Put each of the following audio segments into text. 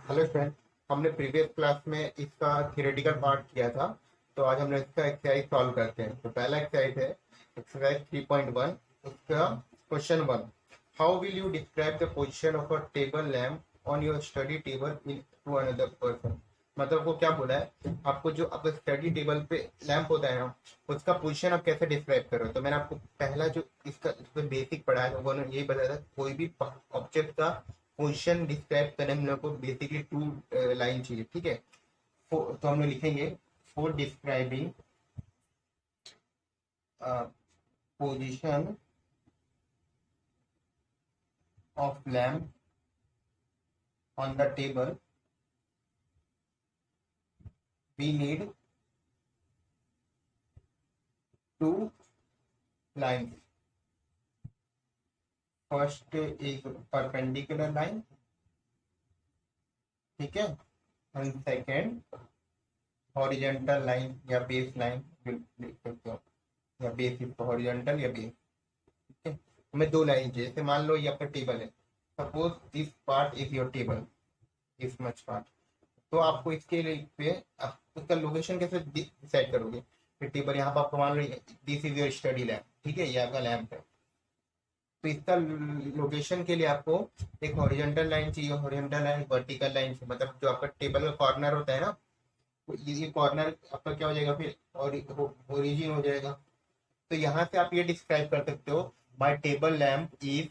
Hello friend. हमने previous class में इसका थियोरेटिकल पार्ट किया था। तो आज हम लोग इसका एक्सरसाइज सॉल्व करते हैं। तो पहला एक्सरसाइज है एक्सरसाइज 3.1। उसका question 1, how will you describe the position of a table lamp on your study table in to another person. मतलब वो क्या बोला है, आपको जो आपका स्टडी टेबल पे लैंप होता है ना, उसका पोजीशन आप कैसे डिस्क्राइब करो। तो मैंने आपको पहला जो इसका बेसिक पढ़ा है वो यही बताया था, कोई भी ऑब्जेक्ट का पोजीशन डिस्क्राइब करने में हम लोग को बेसिकली टू लाइन चाहिए। ठीक है, तो हम लोग लिखेंगे for describing position of lamp on the table we need to line. First एक परपेंडिकुलर लाइन, ठीक है, एंड सेकेंड हॉरिजेंटल लाइन या बेस लाइन लिख सकते हो, या बेस इसको हॉरिजेंटल या बेस। ठीक है, हमें दो लाइन चाहिए। जैसे मान लो ये आपका टेबल है, suppose this part is your table, this much part. तो आपको इसके लिए पे आप उसका लोकेशन कैसे डिसाइड करोगे। फिर टेबल यहाँ पर आपको मान लो this is your study lab, ठीक है, ये आपका लैम्प है। तो इसका लोकेशन के लिए आपको एक हॉरिजॉन्टल लाइन चाहिए, हॉरिजॉन्टल लाइन वर्टिकल लाइन चाहिए। मतलब जो आपका टेबल का कॉर्नर होता है ना, तो ये कॉर्नर आपका क्या हो जाएगा, फिर ओरिजिन हो जाएगा। तो यहाँ से आप ये डिस्क्राइब कर सकते हो, माई टेबल लैम्प इज,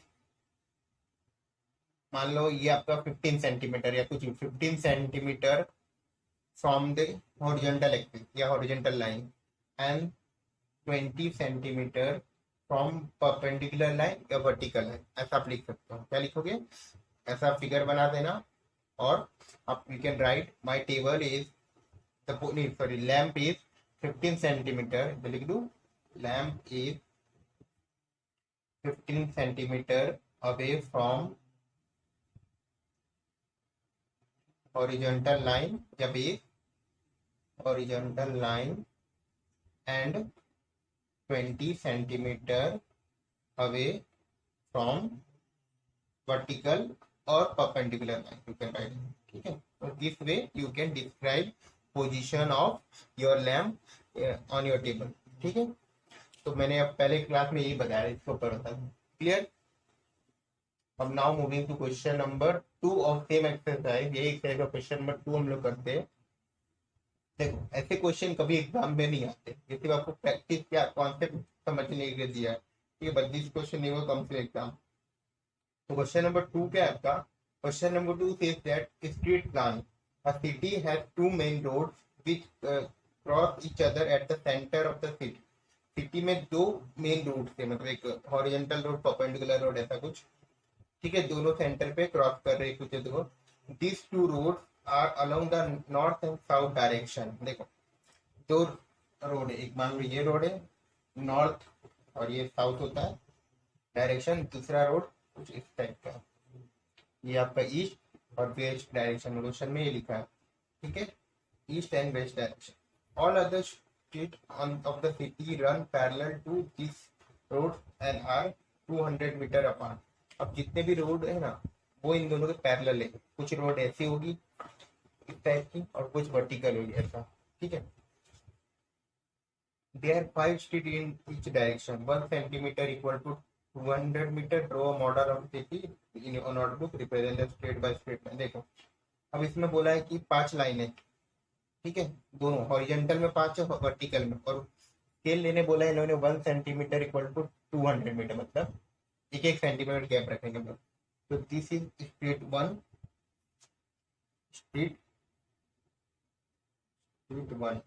मान लो ये आपका 15 सेंटीमीटर या कुछ 15 centimetre from the horizontal axis या horizontal line, and 20 centimetre from perpendicular line या वर्टिकल लाइन। ऐसा आप लिख सकते हो। क्या लिखोगे, ऐसा फिगर बना देना। और आप you can write my table is sorry lamp is 15 centimetre, तो लिख दू lamp is 15 centimetre away from horizontal line या base horizontal line and 20 centimeter away from vertical or perpendicular line you can write। ठीक है, so this way you can describe position of your lamp on your table। ठीक है, तो मैंने अब पहले class में यही बताया, इसको ऊपर होता है क्लियर। अब now moving to question number 2 of same exercise. यही एक्सरसाइज का क्वेश्चन नंबर 2 हम लोग करते हैं। देखो, ऐसे क्वेश्चन कभी एग्जाम में नहीं आते, ये सिर्फ आपको प्रैक्टिस क्या कॉन्सेप्ट समझने के लिए दिया है। ठीक है, बट दिस क्वेश्चन नहीं होगा कम से एग्जाम। तो क्वेश्चन नंबर 2 क्या है आपका, question number 2 says that street plan a city has two main roads which cross each other at the centre of the city. City में दो मेन रोड थे, मतलब एक हॉरिजॉन्टल रोड, परपेंडिकुलर रोड, ऐसा कुछ। ठीक है, दोनों सेंटर पे क्रॉस कर रहे कुछ देखो। This two road are along the north and south direction. देखो, दो रोड है, एक मान लो ये रोड है नॉर्थ और ये साउथ होता है डायरेक्शन, दूसरा रोड कुछ इस टाइप का, ये आपका ईस्ट और वेस्ट डायरेक्शन, क्वेश्चन में ये लिखा है। ठीक है, east and west direction. All other street of the city run parallel to this road and are 200 metre apart. अब जितने भी रोड है ना, वो इन दोनों के पैरेलल है। कुछ रोड ऐसी होगी इस टाइप की और कुछ वर्टिकल होगी ऐसा। ठीक है, there are five street in each direction, 1 centimeter equal to 200 meter। Draw a model of city in your notebook, represent the state by state में। देखो, अब इसमें बोला है कि 5 लाइन है। ठीक है, दोनों हॉरिजेंटल में 5 है, वर्टिकल में, और स्केल लेने बोला है इन्होंने 1 सेंटीमीटर इक्वल टू 200 मीटर, मतलब एक एक सेंटीमीटर गैप रखेंगे हम लोग। तो this is street 1, street street 1।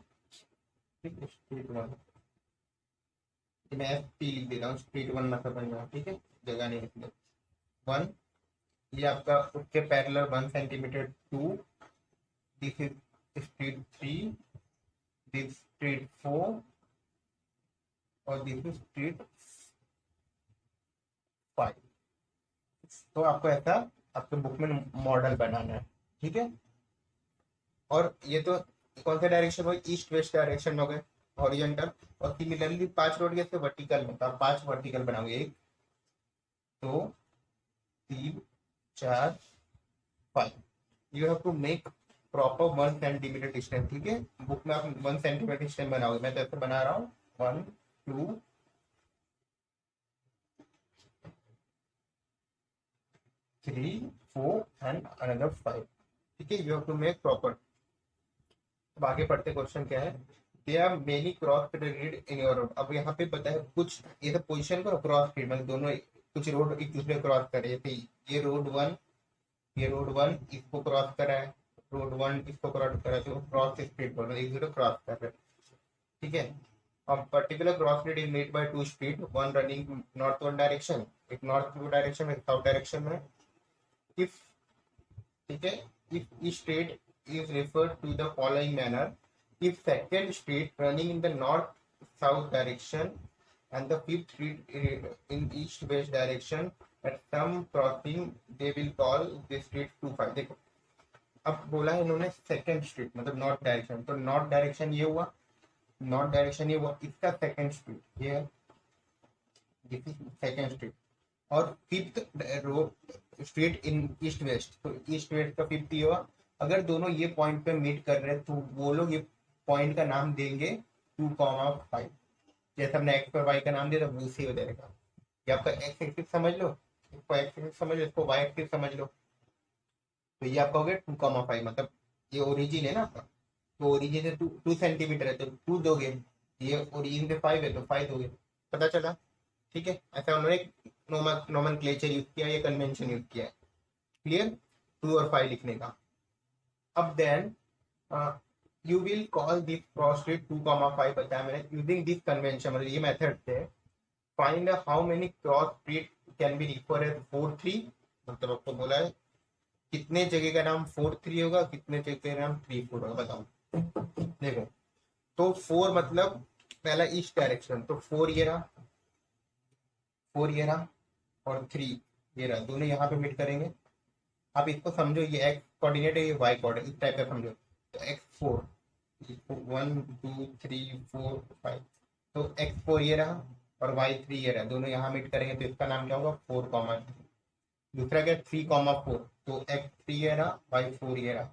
ठीक है, स्ट्रीट 1 मैं एफ पी लिख देता हूँ, स्ट्रीट 1 ना समझना। ठीक है, जगह नहीं लिखनी। 1, ये आपका उसके parallel 1 centimetre. 2, this is street 3, this street 4 और दिस इज स्ट्रीट 5। तो आपको ऐसा आपके बुक में मॉडल बनाना है। ठीक है, और ये तो कौन सा डायरेक्शन हो, ईस्ट वेस्ट डायरेक्शन में हो गए हॉरिजॉन्टल। और सिमिलरली 5 रोड कैसे वर्टिकल में, तो आप 5 वर्टिकल बनाओगे, 1 2 3 4 5। You have to make proper 1 centimetre distance, ठीक है। बुक में आप 1 सेंटीमीटर डिस्टेंस बनाओगे, मैं तो ऐसे बना रहा हूँ 1 2 3 4 एंड अनदर 5, ठीक है। You have to make proper. अब आगे पढ़ते क्वेश्चन क्या है। There are many cross grid in your road. अब यहाँ पे पता है कुछ ये सब पोजीशन करो क्रॉस ग्रिड, मतलब दोनों कुछ रोड एक दूसरे क्रॉस करे, जैसे ये रोड 1, ये रोड 1 इसको क्रॉस करा है, रोड 1 इसको क्रॉस करा है, तो क्रॉस स्ट्रीट बोल रहे हैं, एक दूसरे क्रॉस कर रहे हैं, ठीक है। अब particular cross street is made by two street, one running northward direction, एक नॉर्थ डायरेक्शन में, एक साउथ डायरेक्शन में। इफ, ठीक है, if each street is referred to the following manner: if second street running in the north south direction and the fifth street in east west direction, at some crossing they will call this street 2 5। देखो अब बोला है इन्होंने second street मतलब north direction, तो north direction ये हुआ, north direction ये हुआ, इसका सेकंड स्ट्रीट ये है, दिस इज सेकंड स्ट्रीट। और fifth road street in east west, तो ईस्ट वेस्ट का फिफ्थ ये हुआ। अगर दोनों ये पॉइंट पे मीट कर रहे हैं तो वो लोग ये पॉइंट का नाम देंगे 2,5। जैसे हमने एक्स और वाई का नाम दिया था उसी हो जाएगा। ये आपका एक्स एक्सिस समझ लो, इसको एक्स एक्सिस समझ लो, इसको वाई एक्सिस समझ लो। तो ये आपका हो गया 2,5, मतलब ये ओरिजिन है ना आपका, तो ओरिजिन से 2 सेंटीमीटर है तो 2 दोगे, ये ओरिजिन से 5 है तो 5 दोगे, पता चला, ठीक है। ऐसा उन्होंने नोमेनक्लेचर यूज किया, ये कन्वेंशन यूज किया है, क्लियर। 2 और 5 लिखने का। अब then you will call this cross street 2,5 बताया मैंने, यूजिंग दिस कन्वेंशन, मतलब ये मेथड से find how many cross street can be refer as 4 3, मतलब आपको बोला है कितने जगह का नाम 4 3 होगा, कितने जगह का नाम 3 4 होगा, बताओ। देखो तो 4 मतलब पहला ईस्ट डायरेक्शन, तो 4 ये रहा, 4 ये रहा और 3 ये रहा, दोनों यहाँ पे मीट करेंगे। आप इसको समझो, ये एक्स कोऑर्डिनेट है, ये वाई कोऑर्डिनेट, इस टाइप का समझो। तो x4 1 2 3 4 5, तो x4 ये रहा और y3 ये रहा, दोनों यहाँ मीट करेंगे तो इसका नाम क्या होगा 4,3। दूसरा क्या 3,4, तो x3 ये रहा y4 ये रहा,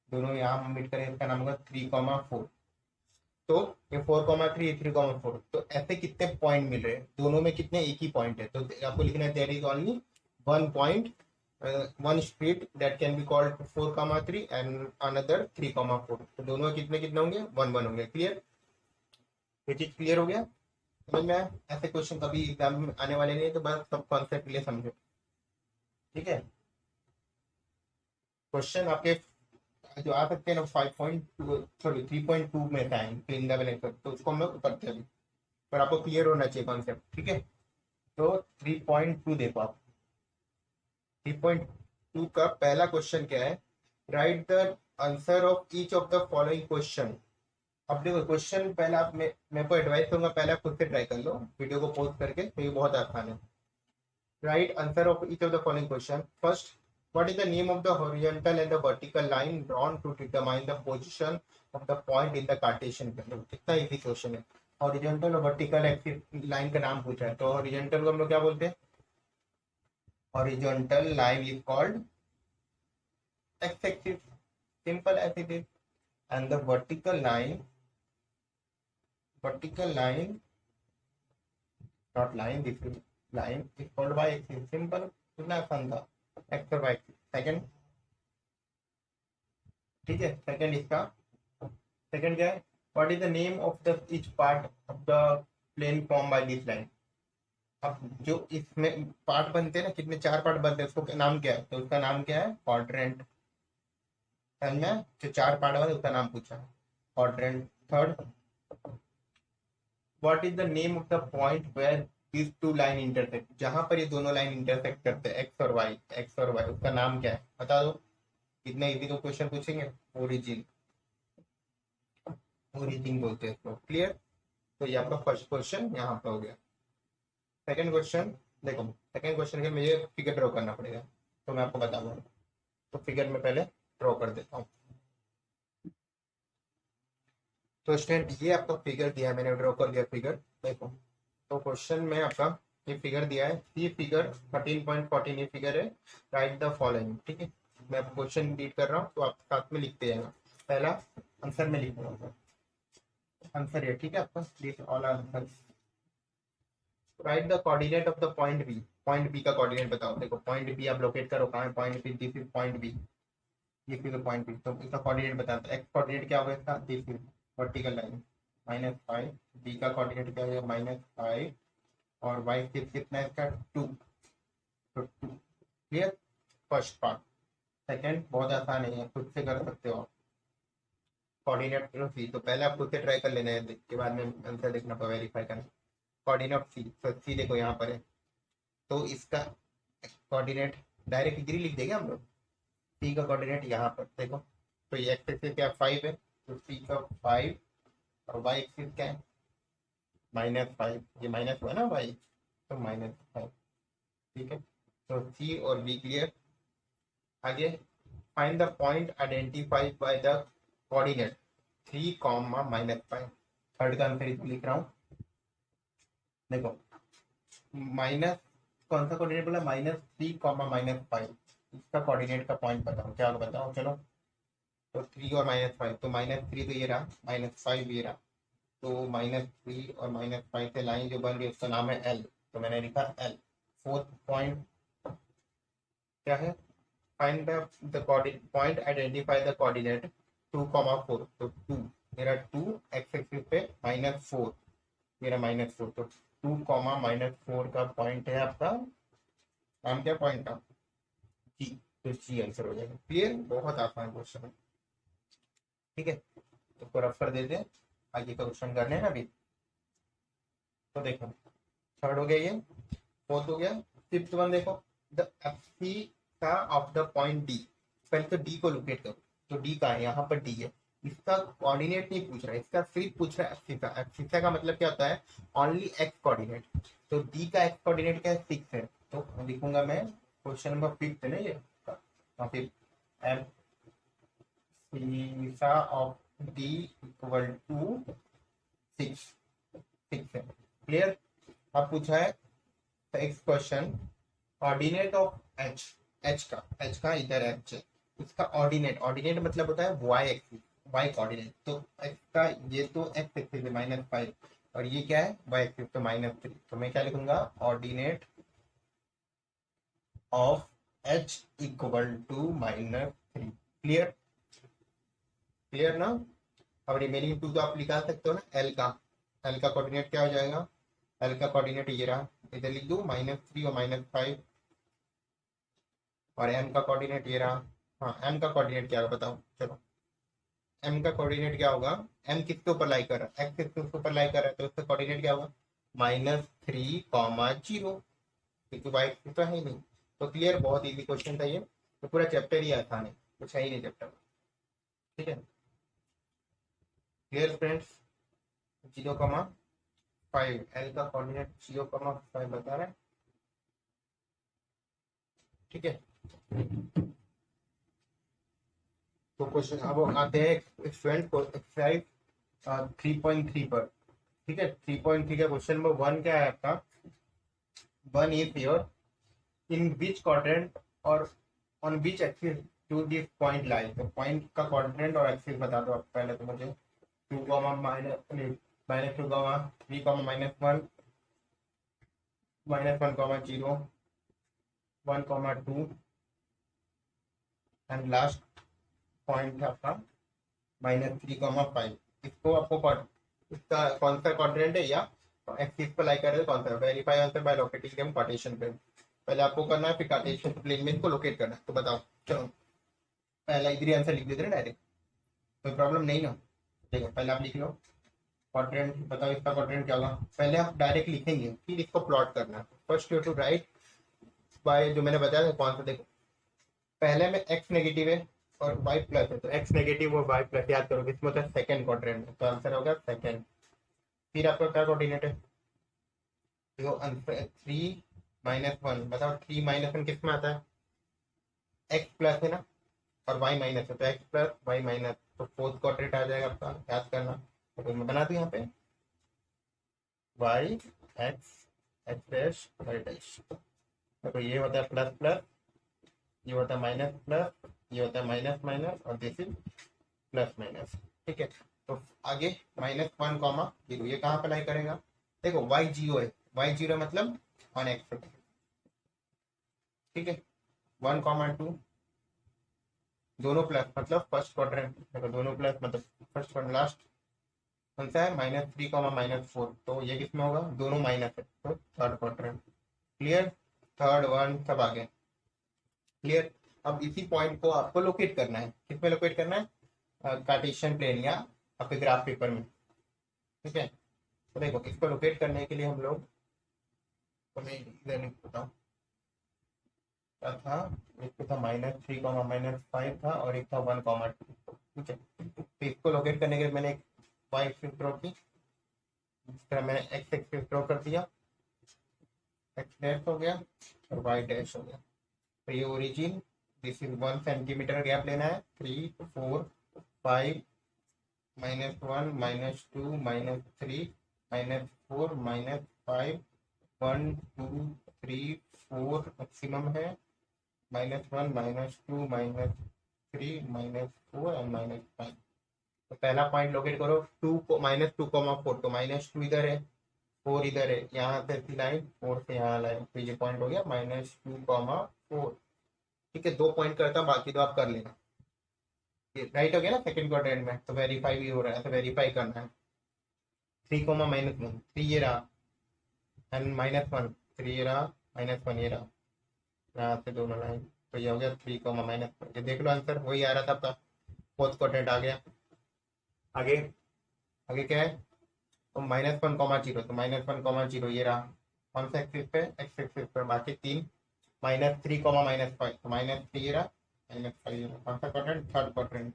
दोनों यहाँ मीट करेंगे, इसका नाम होगा 3,4। तो ये 4,3 ये 3,4, तो ऐसे कितने पॉइंट मिल रहे हैं दोनों में, कितने एक ही पॉइंट है, तो आपको लिखना है there is only 1 point, one street that can be called 4,3 and another 3,4, तो दोनों कितने कितने होंगे 1 1 होंगे, क्लियर। ये चीज क्लियर हो गया, समझ में आया। ऐसे क्वेश्चन कभी एग्जाम में आने वाले नहीं है, तो बस सब कॉन्सेप्ट के लिए समझो, ठीक है। क्वेश्चन आपके जो आ सकते हैं ना 5.2 सॉरी 3.2 में से आएंगे इन लेवल, तो उसको हम लोग करते हैं अभी, पर आपको क्लियर होना चाहिए कॉन्सेप्ट, ठीक है। तो 3.2 देखो आप, 3.2 का पहला क्वेश्चन क्या है, right the answer of each of the following question. अब देखो क्वेश्चन पहला आप मैं को एडवाइस करूंगा पहले आप खुद से ट्राई कर लो वीडियो को पॉज करके, तो ये बहुत आसान है। Right answer of each of the following question. First, what is the name of the horizontal and the vertical line drawn to determine the position of the point in the Cartesian plane। कितना easy question है। Horizontal और vertical axis line का नाम पूछा है, तो horizontal को हम लोग क्या बोलते हैं, horizontal line is called x-axis, simple as it is, and the vertical line not line, this is line is called y-axis, simple, कितना आसान था, x और y-axis। सेकंड, ठीक है, सेकंड इसका सेकंड क्या है, what is the name of the each part of the plane form by this line. अब जो इसमें पार्ट बनते हैं ना, कितने 4 पार्ट बनते हैं, उसको नाम क्या है, तो उसका नाम क्या है क्वाड्रेंट, समझ में, जो 4 पार्ट वाले उसका नाम पूछा है quadrant. Third, what is the name of the point where this two line intersect, जहां पर ये दोनों लाइन इंटरसेक्ट करते हैं एक्स और वाई, उसका नाम क्या है, बता दो। कितना इजी तो क्वेश्चन पूछेंगे, ओरिजिन बोलते हैं इसको, क्लियर। तो ये आपका फर्स्ट क्वेश्चन यहाँ पे हो गया। सेकंड क्वेश्चन देखो, सेकंड क्वेश्चन के मुझे फिगर ड्रॉ करना पड़ेगा, तो मैं आपको बताऊंगा, तो फिगर में पहले ड्रॉ कर देता हूँ। तो स्टूडेंट ये आपका फिगर दिया है, मैंने ड्रॉ कर दिया फिगर, देखो। तो क्वेश्चन में आपका ये फिगर दिया है, ये फिगर 13.14 ये फिगर है, राइट द फॉलोइंग, ठीक है। मैं क्वेश्चन रीड कर रहा हूँ तो आप साथ में लिखते जाना। पहला आंसर में लिख रहा हूँ, आंसर है ठीक है आपका, this all answer. Write the coordinate of the point B, point B का कोऑर्डिनेट बताओ। देखो पॉइंट बी आप लोकेट करो, कहाँ है point B, this is point B, ये इज पॉइंट बी, तो इसका कोऑर्डिनेट बताते हैं। एक्स कोऑर्डिनेट क्या होगा इसका, this is vertical line -5, B का कोऑर्डिनेट क्या होगा -5, और वाई कितना है इसका 2, तो 2। Clear first part. सेकंड बहुत आसान है, खुद से कर सकते हो आप। कोऑर्डिनेट सी, तो पहले आप खुद से ट्राई कर लेना है, देख के बाद में आंसर देखना पर वेरीफाई करना। कोऑर्डिनेट सी, तो सी देखो यहाँ पर है, तो इसका कोऑर्डिनेट डायरेक्ट इधर ही लिख देंगे हम लोग। सी का कोऑर्डिनेट यहाँ पर देखो, तो ये एक्स एक्सिस क्या 5 है, तो सी का 5, और वाई एक्सिस क्या है -5, ये माइनस हुआ ना वाई, तो -5। ठीक है, तो सी और बी क्लियर। आगे find the point identified by the coordinate 3, -5। Third का आंसर इसको लिख रहा हूँ। देखो माइनस कौन सा कोऑर्डिनेट बोला, -3, -5, इसका कोऑर्डिनेट का पॉइंट बताओ, क्या बताओ चलो। तो 3 और -5, तो -3 तो ये रहा, -5 ये रहा, तो -3 और -5 से लाइन जो बन रही है उसका नाम है एल, तो मैंने लिखा एल। फोर्थ पॉइंट क्या है, find the point identify the coordinate 2, 4, तो 2 मेरा 2 एक्स एक्सिस पे -4 मेरा -4, तो 2, -4 का पॉइंट है आपका, नाम क्या पॉइंट का, जी, तो जी आंसर हो जाएगा। क्लियर, बहुत आसान क्वेश्चन है। ठीक है, तो इसको रफ कर देते हैं, आगे का क्वेश्चन करने हैं ना अभी। तो देखो थर्ड हो गया ये, फोर्थ हो गया, फिफ्थ वन देखो, द एफसी का ऑफ द पॉइंट डी। पहले तो डी को लोकेट करो, तो डी का है यहाँ पर, डी है, इसका कोऑर्डिनेट नहीं पूछ रहा है, इसका सिर्फ पूछ रहा है एफसीसा। एफसीसा का मतलब क्या होता है, ओनली एक्स कोऑर्डिनेट, तो डी का एक्स कोऑर्डिनेट क्या है 6 है, तो लिखूंगा मैं क्वेश्चन नंबर 5 है ना ये, फिर एफ सीसा ऑफ डी इक्वल टू 6, 6 है। क्लियर। अब पूछा है next question, ordinate of H, H का इधर एच है, इसका ऑर्डिनेट, ऑर्डिनेट मतलब होता है वाई एक्सिस, वाई कोऑर्डिनेट, तो एक्स का ये तो एक्स एक्सिस है -5, और ये क्या है वाई एक्सिस, तो -3, तो मैं क्या लिखूंगा, ordinate of H equal to -3। Clear, clear ना। अब रिमेनिंग 2 तो आप निकाल सकते हो ना, एल का, एल का कोऑर्डिनेट क्या हो जाएगा, एल का कोऑर्डिनेट ये रहा, इधर लिख दूं -3 और -5, और एम का कोऑर्डिनेट ये रहा। हाँ एम का कोऑर्डिनेट क्या होगा बताओ चलो, एम का कोऑर्डिनेट क्या होगा, एम किसके ऊपर लाई कर रहा है, एक्स किसके ऊपर लाई कर रहा है, तो उसका कोऑर्डिनेट क्या होगा -3, 0, क्योंकि वाई तो है ही नहीं। तो क्लियर, बहुत इजी क्वेश्चन था ये, तो पूरा चैप्टर ही आसान है, कुछ है ही नहीं चैप्टर। ठीक है, क्लियर फ्रेंड्स। 0,5, एल का कोऑर्डिनेट 0,5 बता रहा है। ठीक है, तो क्वेश्चन अब आते हैं स्टूडेंट को एक्सरसाइज 3.3 पर। ठीक है, 3.3 का क्वेश्चन नंबर 1 क्या है आपका, 1 is here, in which quadrant और on which axis to this point lie, तो पॉइंट का क्वाड्रेंट और एक्सिस बता दो आप पहले तो मुझे। 2, -2, -3, -1, -1, 0, 1, 2, एंड लास्ट पॉइंट है आपका -3,5। इसको आपको इसका कौन सा क्वाड्रेंट है या एक्सिस पर लाई कर रहे हो, कौन सा, verify answer by locating them Cartesian पे। पहले आपको करना है, फिर कार्टेशियन प्लेन में इसको लोकेट करना है, तो बताओ चलो। पहला इधर आंसर लिख देते ना डायरेक्ट, कोई प्रॉब्लम नहीं ना। देखो पहले आप लिख लो क्वाड्रेंट, बताओ इसका क्वाड्रेंट क्या होगा, पहले आप डायरेक्ट लिखेंगे फिर इसको प्लॉट करना है। First you to write by, जो मैंने बताया था कौन सा, देखो पहले में एक्स नेगेटिव है और वाई प्लस है, तो एक्स नेगेटिव और वाई प्लस याद करोगे, इसमें होता है सेकंड क्वाड्रेंट में, तो आंसर होगा सेकंड। फिर आपका क्या कोऑर्डिनेट है, देखो आंसर 3, -1, बताओ 3, -1 किस में आता है, एक्स प्लस है ना, और वाई माइनस है, तो एक्स प्लस वाई माइनस, तो फोर्थ क्वाड्रेंट आ जाएगा आपका, याद करना। तो मैं बना दूं यहाँ पे Y X, X dash Y dash, तो ये होता है प्लस प्लस, ये होता है माइनस प्लस, ये होता है माइनस माइनस और दिस इज प्लस माइनस। ठीक है, तो आगे -1, 0 ये कहाँ अप्लाई करेगा? देखो y 0 है, y 0 मतलब 1x। ठीक है, 1, 2 दोनों प्लस मतलब फर्स्ट क्वाड्रेंट, देखो दोनों प्लस मतलब फर्स्ट क्वाड्रेंट लास्ट कौन सा है? -3, -4, तो ये किसमें होगा? दोनों माइनस है तो third quadrant. Clear? Third one सब आ गए। क्लियर? अब इसी पॉइंट को आपको लोकेट करना है, किसमें लोकेट करना है? कार्टेशियन प्लेन या आपके ग्राफ पेपर में। ठीक है, तो देखो इसको लोकेट करने के लिए हम लोग, तो मैं इधर लिखता हूँ, क्या था? एक तो था -3, -5 था और एक था 1, 2। ठीक है, तो इसको लोकेट करने के लिए मैंने एक y एक्सिस ड्रॉ की, इस तरह मैंने x एक्सिस ड्रॉ कर दिया, x डैश हो गया और y डैश हो गया। तो ये origin, this is 1 centimetre gap लेना है, 3, 4, 5, -1, -2, -3, -4, -5, 1, 2, 3, 4 मैक्सिमम है, -1, -2, -3, -4 एंड -5। तो पहला पॉइंट लोकेट करो, -2, 4, तो -2 इधर है, 4 इधर है, यहाँ से ऐसी लाइन 4 से यहाँ लाइन, तो ये पॉइंट हो गया -2, 4। ठीक है, 2 पॉइंट करता हूँ, बाकी तो आप कर लेना। ये राइट हो गया ना सेकंड क्वाड्रेंट में, तो वेरीफाई भी हो रहा है, तो वेरीफाई करना है। 3, -1, 3 ये रहा एंड -1, 3 ये रहा, -1 ये रहा, यहाँ से दोनों लाइन, तो ये हो गया 3, -1। ये देख लो आंसर वही आ रहा था आपका, फोर्थ क्वाड्रेंट आ गया। आगे, आगे क्या है? तो -1, 0, तो -1, 0 ये रहा कौन सा एक्सिस पे? एक्स एक्सिस पे। बाकी तीन -3, -5, तो -3 ये रहा, -5 ये रहा, कौन सा quadrant? Third quadrant.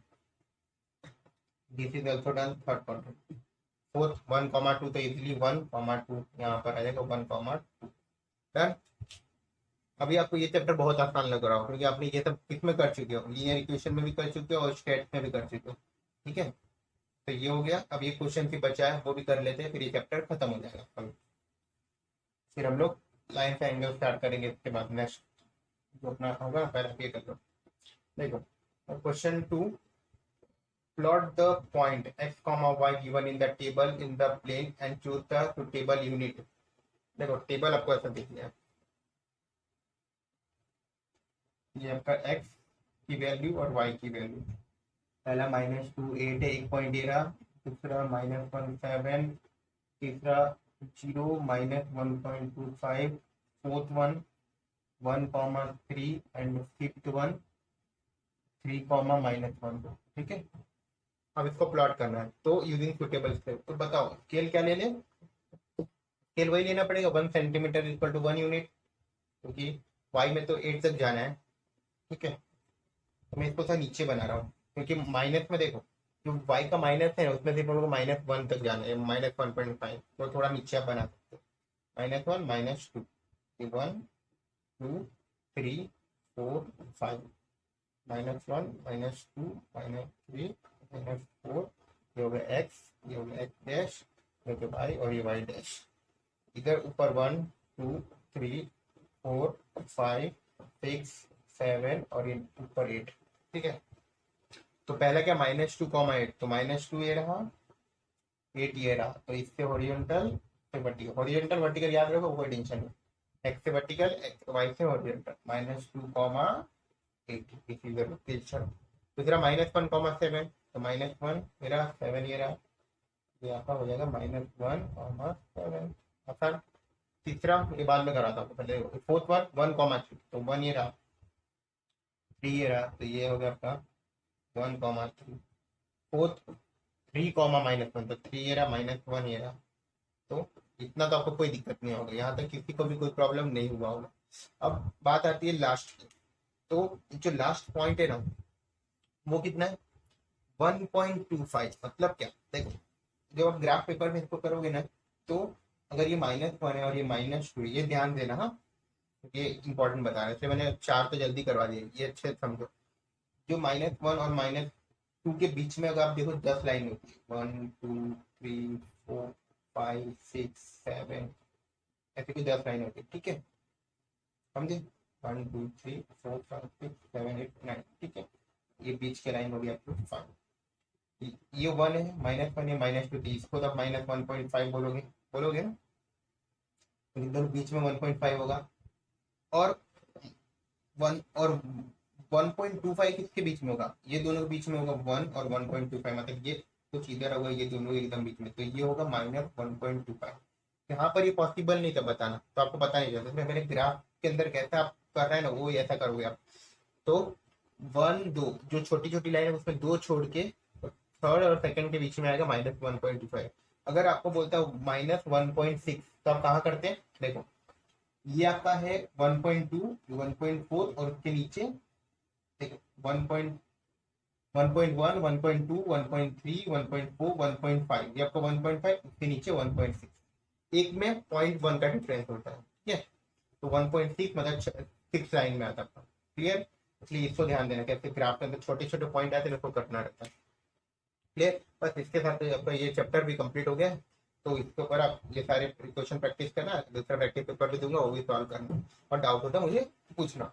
This is also done, third quadrant. Fourth 1, 2, तो इजिली 1, 2 यहाँ पर आ जाएगा, 1, 2 डन। अभी आपको ये चैप्टर बहुत आसान लग रहा हो क्योंकि आपने ये सब किसमें कर चुके हो, लीनियर इक्वेशन में भी कर चुके हो और स्टेट में भी कर चुके हो। ठीक है, तो ये हो गया। अब ये क्वेश्चन की बचा है वो भी कर लेते हैं, फिर ये चैप्टर खत्म हो जाएगा। फिर हम लोग लाइन से एंगल स्टार्ट करेंगे, इसके बाद नेक्स्ट जो अपना होगा पहले ये कर लो। देखो question 2, plot the point x, y given in the table in the plane and choose the suitable unit। देखो टेबल आपको ऐसा दिख गया, ये आपका x की वैल्यू और y की वैल्यू, पहला -2, 8 है, एक पॉइंट दे रहा, दूसरा -1, 7, तीसरा 0, -1.25, fourth one 1, 3 and fifth one 3, -1। ठीक है, अब इसको प्लॉट करना है, तो यूजिंग सुटेबल स्केल। तो बताओ स्केल क्या ले लें? स्केल वही लेना पड़ेगा, 1 सेंटीमीटर इक्वल टू 1 यूनिट, क्योंकि y में तो 8 तक जाना है। ठीक है, तो मैं इसको थोड़ा नीचे बना रहा हूँ क्योंकि माइनस में देखो जो y का माइनस है उसमें सिर्फ हम लोग -1 तक जाना है, -1.5, तो थोड़ा नीचे आप बना सकते हो, -1, -2, 1, 2, 3, 4, 5, -1, -2, -3, -4, ये हो गया x, ये हो गया x डैश, ये हो गया y और ये y डैश। इधर ऊपर 1, 2, 3, 4, 5, 6, 7 और ये ऊपर 8। ठीक है, तो पहला क्या -2, 8, तो -2 ये रहा, 8 ये रहा, तो इससे हॉरिजॉन्टल से वर्टिकल, हॉरिजॉन्टल वर्टिकल याद रखो, कोई टेंशन नहीं, एक्स से वर्टिकल, एक्स वाई से हॉरिजॉन्टल, -2, 8 इसी जरूर। दूसरा -1, 7, तो -1 मेरा 7 ये रहा, ये आपका हो जाएगा -1, 7 आसान। तीसरा ये बाद में करा था पहले, फोर्थ वन 1, 3, तो 1 ये रहा, 3 ये रहा, तो ये हो गया आपका 1, 3। फोर्थ 3, -1, तो 3 ये रहा, -1 ये रहा, तो इतना तो आपको कोई दिक्कत नहीं होगा, यहाँ तक किसी को भी कोई प्रॉब्लम नहीं हुआ होगा। अब बात आती है लास्ट की, तो जो लास्ट पॉइंट है ना वो कितना है? 1.25। मतलब क्या? देखो जब आप ग्राफ पेपर में इसको करोगे ना, तो अगर ये -1 है और ये -2, ये ध्यान देना, हाँ ये इंपॉर्टेंट बता रहे थे मैंने, 4 तो जल्दी करवा दिए, ये अच्छे से समझो। जो -1 और -2 के बीच में अगर आप देखो 10 लाइन होती है, 1, 2, 3, 4, 5, 6, 7, ऐसे कुछ 10 लाइन होती है। ठीक है, समझे? 1, 2, 3, 4, 5, 6, 7, 8, 9। ठीक है, ये बीच के लाइन हो गया आपको 5, ये 1 है, -1 है, -2, तो इसको तो आप -1.5 बोलोगे, बोलोगे ना, तो इन दोनों बीच में 1.5 होगा, और 1 और 1.25 किसके बीच में होगा, ये दोनों के बीच में होगा 1 और 1.25, मतलब ये कुछ इधर होगा, ये दोनों एकदम बीच में, तो ये होगा -1.25। यहाँ पर ये पॉसिबल नहीं था बताना, तो आपको पता नहीं चलता, तो मेरे ग्राफ के अंदर कैसा आप कर रहे हैं ना, वो ऐसा करोगे आप। तो 1 2 जो छोटी छोटी लाइन है उसमें 2 छोड़ के थर्ड और सेकंड के बीच में आएगा -1.25। अगर आपको बोलता हूँ -1.6, तो आप कहाँ करते हैं, देखो ये आपका है 1.2, 1.4, और उसके नीचे देखो 1.1, 1.2, 1.3, 1.4, 1.5, ये आपका 1.5, उसके नीचे 1.6, एक में 0.1 का डिफरेंस होता है, ठीक है। तो 1.6 मतलब 6 लाइन में आता है, क्लियर। इसलिए इसको ध्यान देना, कैसे ग्राफ के अंदर छोटे छोटे पॉइंट आते हैं, उसको कटना रहता है, क्लियर। बस इसके साथ आपका ये चैप्टर भी कंप्लीट हो गया है। तो इसके ऊपर आप ये सारे क्वेश्चन प्रैक्टिस करना, दूसरा प्रैक्टिस पेपर भी दूंगा, वो भी सॉल्व करना, और डाउट होता है मुझे पूछना।